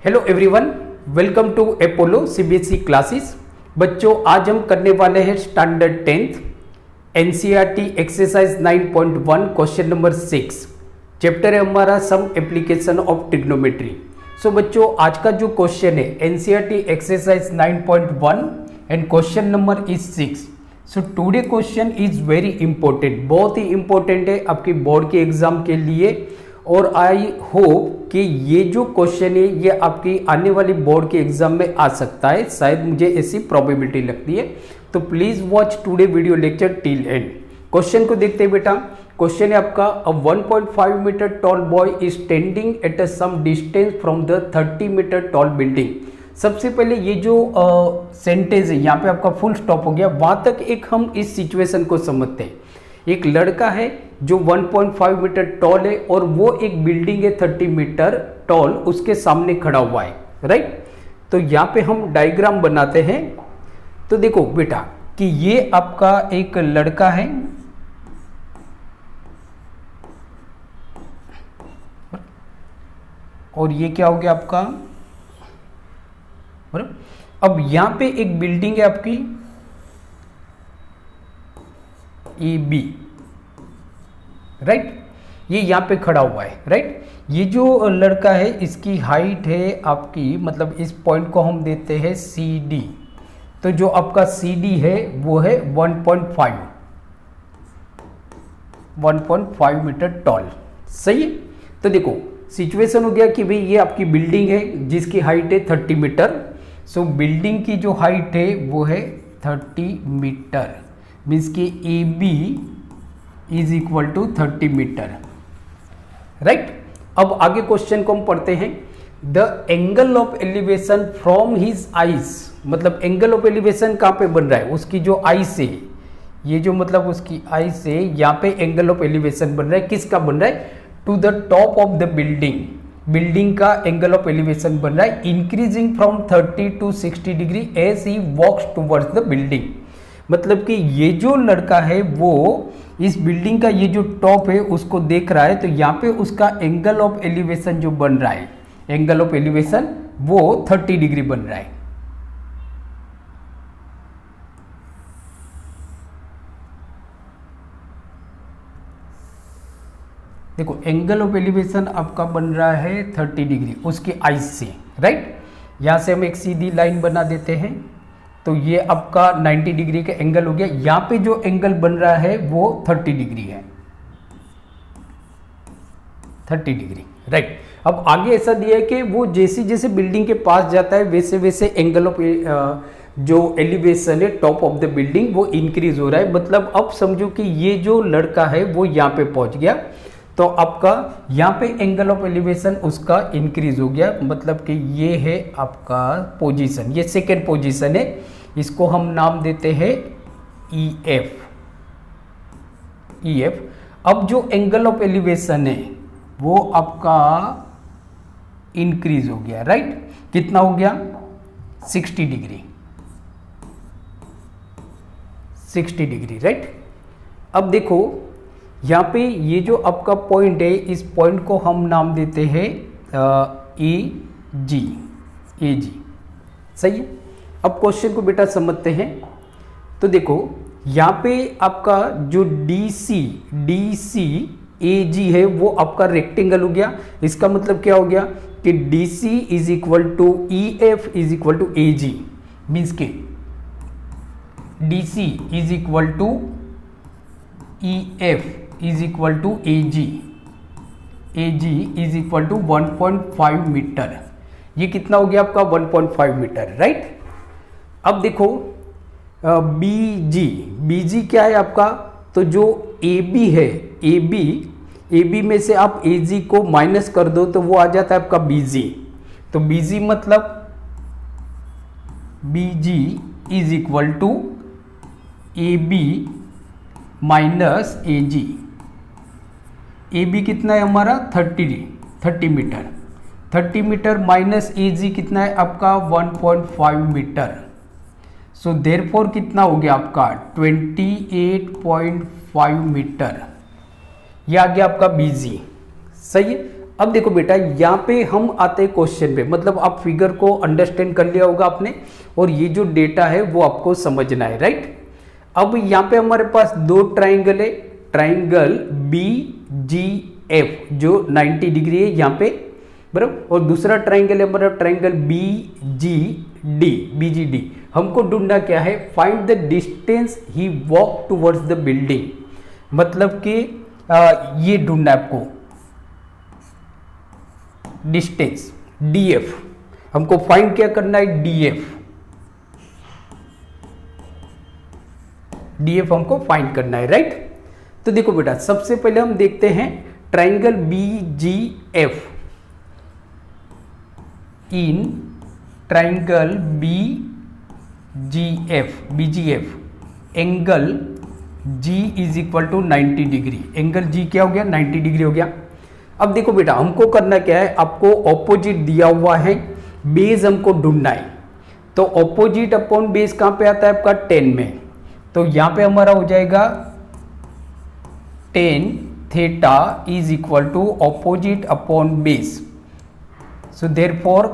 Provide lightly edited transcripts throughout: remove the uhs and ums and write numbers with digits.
Hello everyone, welcome to Apollo CBSE classes. बच्चों, आज हम करने वाले हैं standard 10th NCERT exercise 9.1 question number 6। Chapter है हमारा some application of trigonometry. So बच्चों, आज का जो क्वेश्चन है NCERT exercise 9.1 and question number is 6। So today question is very important, बहुत ही इंपॉर्टेंट है आपकी बोर्ड के एग्जाम के लिए। और आई होप कि ये जो क्वेश्चन है ये आपकी आने वाली बोर्ड के एग्जाम में आ सकता है, शायद मुझे ऐसी प्रोबेबिलिटी लगती है। तो please watch today video lecture till end. Question को देखते हैं बेटा। क्वेश्चन है आपका, a 1.5 metre tall boy is standing at a some distance from the 30 metre tall building. सबसे पहले ये जो सेंटेंस है यहाँ पे आपका फुल स्टॉप हो गया, वहां तक एक हम इस सिचुएशन को समझते हैं। एक लड़का है जो 1.5 मीटर टॉल है और वो एक बिल्डिंग है 30 मीटर टॉल, उसके सामने खड़ा हुआ है, राइट। तो यहाँ पे हम डायग्राम बनाते हैं। तो देखो बेटा कि ये आपका एक लड़का है और ये क्या हो गया आपका, अब यहाँ पे एक बिल्डिंग है आपकी ए बी, राइट। ये यहाँ पे खड़ा हुआ है, राइट। ये जो लड़का है इसकी हाइट है आपकी, मतलब इस पॉइंट को हम देते हैं सी डी। तो जो आपका सी डी है वो है 1.5 मीटर टॉल, सही है। तो देखो सिचुएशन हो गया कि भाई ये आपकी बिल्डिंग है जिसकी हाइट है 30 मीटर। सो बिल्डिंग की जो हाइट है वो है 30 मीटर, मीन्स कि A B is equal to 30 metre, right. अब आगे क्वेश्चन को हम पढ़ते हैं। The angle of elevation from his eyes, मतलब एंगल ऑफ एलिवेशन कहाँ पे बन रहा है, उसकी जो आई से, ये जो मतलब उसकी आई से यहाँ पे एंगल ऑफ एलिवेशन बन रहा है। किसका बन रहा है? To the top of the building, building का एंगल ऑफ एलिवेशन बन रहा है, increasing from 30 to 60 degree as he walks towards the building. मतलब कि ये जो लड़का है वो इस बिल्डिंग का ये जो टॉप है उसको देख रहा है, तो यहाँ पे उसका एंगल ऑफ एलिवेशन जो बन रहा है, एंगल ऑफ एलिवेशन वो 30 डिग्री बन रहा है। देखो एंगल ऑफ एलिवेशन आपका बन रहा है 30 डिग्री उसकी आइज से, राइट। यहाँ से हम एक सीधी लाइन बना देते हैं, तो ये आपका 90 डिग्री का एंगल हो गया। यहाँ पे जो एंगल बन रहा है वो 30 डिग्री है, 30 डिग्री, राइट। अब आगे ऐसा दिया है कि वो जैसे जैसे बिल्डिंग के पास जाता है वैसे वैसे एंगल ऑफ जो एलिवेशन है टॉप ऑफ द बिल्डिंग वो इंक्रीज हो रहा है। मतलब अब समझो कि ये जो लड़का है वो यहाँ पे पहुंच गया, तो आपका यहाँ पे एंगल ऑफ एलिवेशन उसका इंक्रीज हो गया। मतलब कि ये है आपका पोजीशन, ये सेकेंड पोजीशन है, इसको हम नाम देते हैं ई एफ। अब जो एंगल ऑफ एलिवेशन है वो आपका इंक्रीज हो गया, राइट। कितना हो गया? 60 डिग्री, 60 डिग्री, राइट। अब देखो यहाँ पे ये जो आपका पॉइंट है, इस पॉइंट को हम नाम देते हैं ए जी, सही है। अब क्वेश्चन को बेटा समझते हैं। तो देखो यहाँ पे आपका जो डी सी ए जी है वो आपका रेक्टेंगल हो गया। इसका मतलब क्या हो गया कि D C is equal to E F is equal to A G, means के D C is equal to E F is equal to A G is equal to 1.5 metre. ये कितना हो गया आपका? 1.5 मीटर, राइट। अब देखो B जी क्या है आपका? तो जो ए बी है, ए बी में से आप ए जी को माइनस कर दो तो वो आ जाता है आपका बी जी। तो बी जी मतलब B G is equal to A B minus A G. A B कितना है हमारा? 30 metre, 30 metre minus A G कितना है आपका? 1.5 मीटर। सो देयरफॉर कितना हो गया आपका? 28.5 मीटर। ये आ गया आपका बी जी, सही है। अब देखो बेटा, यहाँ पे हम आते हैं क्वेश्चन पे, मतलब आप फिगर को अंडरस्टैंड कर लिया होगा आपने, और ये जो डेटा है वो आपको समझना है, राइट। अब यहाँ पे हमारे पास दो ट्राइंगल है, ट्राइंगल बी जी एफ जो 90 डिग्री है यहाँ पे, बराबर, और दूसरा ट्राइंगल है हमारा ट्राइंगल बी जी डी। हमको ढूंढना क्या है, find the distance he walk towards the building, मतलब कि ये ढूंढना है आपको डिस्टेंस डीएफ, हमको फाइंड क्या करना है, डीएफ हमको फाइंड करना है, राइट। तो देखो बेटा, सबसे पहले हम देखते हैं triangle B G F, in triangle B G F angle G is equal to 90 degree, angle G क्या हो गया, 90 डिग्री हो गया। अब देखो बेटा, हमको करना क्या है, आपको ऑपोजिट दिया हुआ है, बेस हमको ढूंढना है, तो ऑपोजिट अपॉन बेस कहां पे आता है आपका 10 में, तो यहां पे हमारा हो जाएगा 10 theta is equal to opposite upon base, so therefore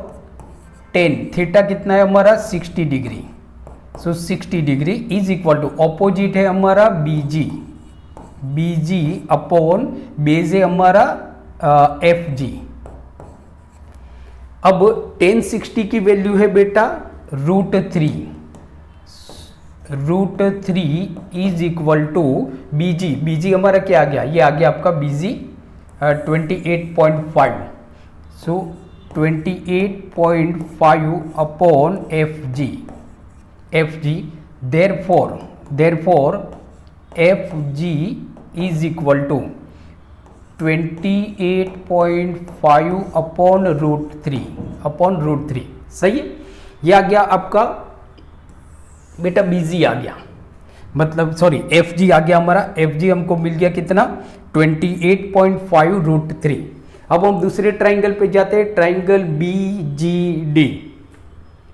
10 theta कितना है हमारा 60 degree, so 60 degree is equal to opposite है हमारा बीजी अपॉन बेस है हमारा एफ जी। अब 1060 की वैल्यू है बेटा √3 इज इक्वल टू बीजी हमारा क्या आ गया, ये आ गया आपका BG 28.5, so 28.5 upon F G, therefore F G is equal to 28.5 upon √3, सही है। ये आ गया आपका बेटा बीजी आ गया, मतलब सॉरी एफ जी आ गया हमारा, एफ जी हमको मिल गया कितना 28.5 √3। अब हम दूसरे ट्राइंगल पे जाते हैं, ट्राइंगल बी जी डी,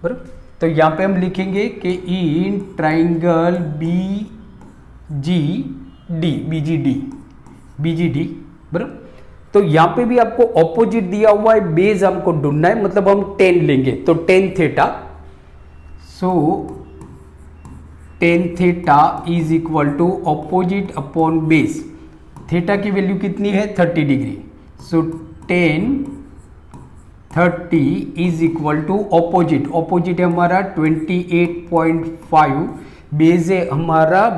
बराबर, तो यहाँ पे हम लिखेंगे कि in triangle B G D, बराबर, तो यहाँ पे भी आपको ऑपोजिट दिया हुआ है, बेस हमको ढूंढना है, मतलब हम 10 लेंगे, तो 10 theta, so 10 theta is equal to opposite upon base, theta की वैल्यू कितनी है 30 degree, so 1030 is equal to opposite है हमारा 28.5, बेस है हमारा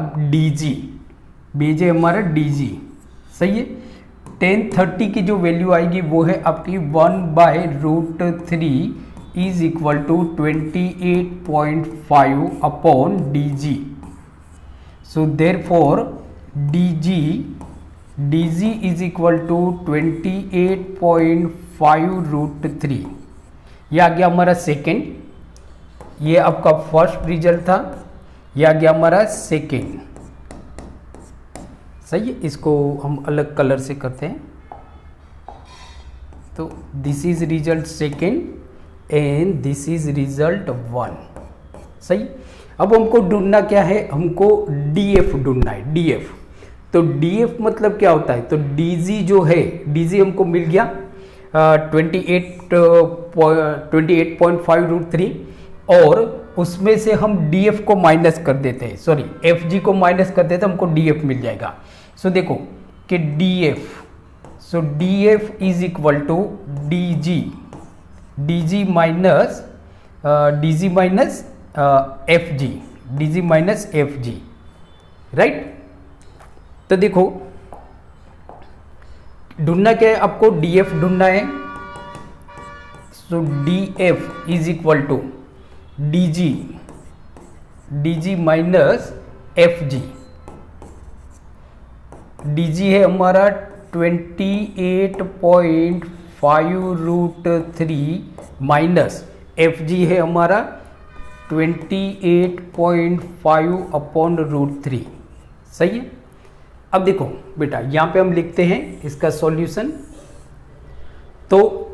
डीजी, सही है। 1030 की जो वैल्यू आएगी वो है आपकी 1/√3 is equal to 28.5 upon DG, so therefore DG is equal to 28.5 √3, ये आ गया हमारा सेकेंड, ये आपका फर्स्ट रिजल्ट था, ये आ गया हमारा सेकेंड, सही है। इसको हम अलग कलर से करते हैं, तो this is result second and this is result 1, सही। अब हमको ढूंढना क्या है, हमको डीएफ ढूंढना है, डीएफ, तो डीएफ मतलब क्या होता है, तो डीजी जो है, डीजी हमको मिल गया 28.5 √3, और उसमें से हम डीएफ को माइनस कर देते हैं, सॉरी एफजी को माइनस कर देते हैं, हमको डीएफ मिल जाएगा। सो देखो कि DF, so DF is equal to DG minus FG, right. तो देखो ढूंढना क्या है आपको, डीएफ ढूंढना है, so DF is equal to DG minus FG, DG है हमारा 28.5 √3 माइनस एफजी है हमारा 28.5 अपॉन √3, सही है। अब देखो बेटा, यहाँ पे हम लिखते हैं इसका सॉल्यूशन, तो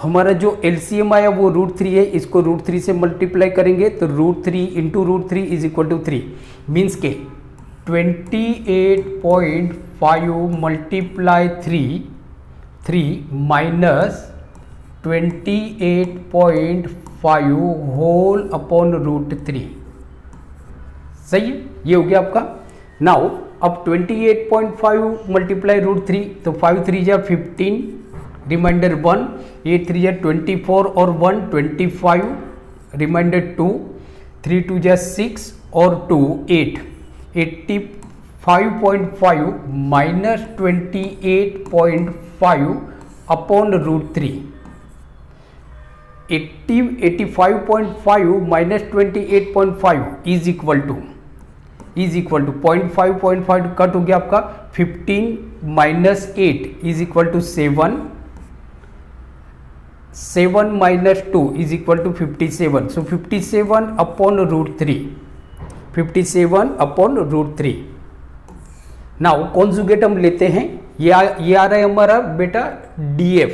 हमारा जो एलसीएम आया वो √3 है, इसको √3 से मल्टीप्लाई करेंगे तो √3 into √3 is equal to 3, means के 28.5 multiply 3 minus 28.5 whole upon root 3। सही है, ये हो गया आपका। नाउ अब 28.5 मल्टीप्लाई रूट 3, तो 5 3 जा 15, रिमाइंडर 1, 8 3 जा 24 और 1 25, रिमाइंडर 2, 3 2 जा 6 और 2 8, 85.5 minus 28.5 upon root 3। 85.5 minus 28.5 is equal to 0.5 cut हो गया आपका, 15 minus 8 is equal to 7, 7 minus 2 is equal to 57। So 57 upon root 3, 57 upon root 3। Now conjugate हम लेते हैं, ये आ रहा है हमारा बेटा DF।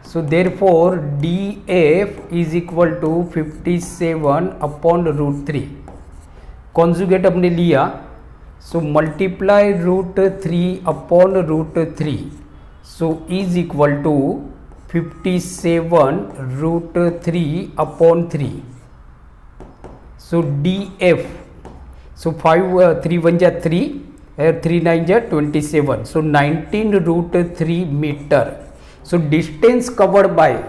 So therefore DF is equal to 57 upon root 3। Conjugate हमने लिया, so multiply root 3 upon root 3, so is equal to 57 root 3 upon 3। So DF, so 5 3 1 जा 3, 3 9 जा 27, so 19 root 3 metre. So distance covered by,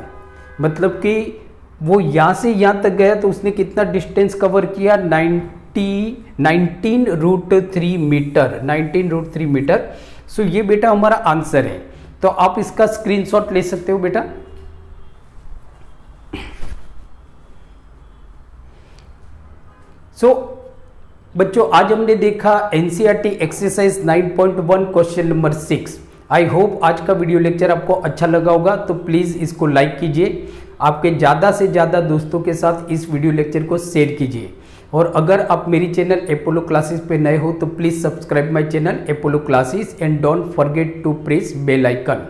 मतलब कि वो यहाँ से यहाँ तक गया तो उसने कितना डिस्टेंस कवर किया, 19 रूट 3 मीटर, 19 रूट 3 मीटर। सो ये बेटा हमारा आंसर है, तो आप इसका स्क्रीनशॉट ले सकते हो बेटा। सो बच्चों आज हमने देखा NCERT exercise 9.1 question number 6। I hope आज का वीडियो लेक्चर आपको अच्छा लगा होगा, तो प्लीज़ इसको लाइक कीजिए, आपके ज़्यादा से ज़्यादा दोस्तों के साथ इस वीडियो लेक्चर को शेयर कीजिए। और अगर आप मेरी चैनल एपोलो क्लासेस पे नए हो तो please subscribe my channel Apollo classes and don't forget to press bell icon.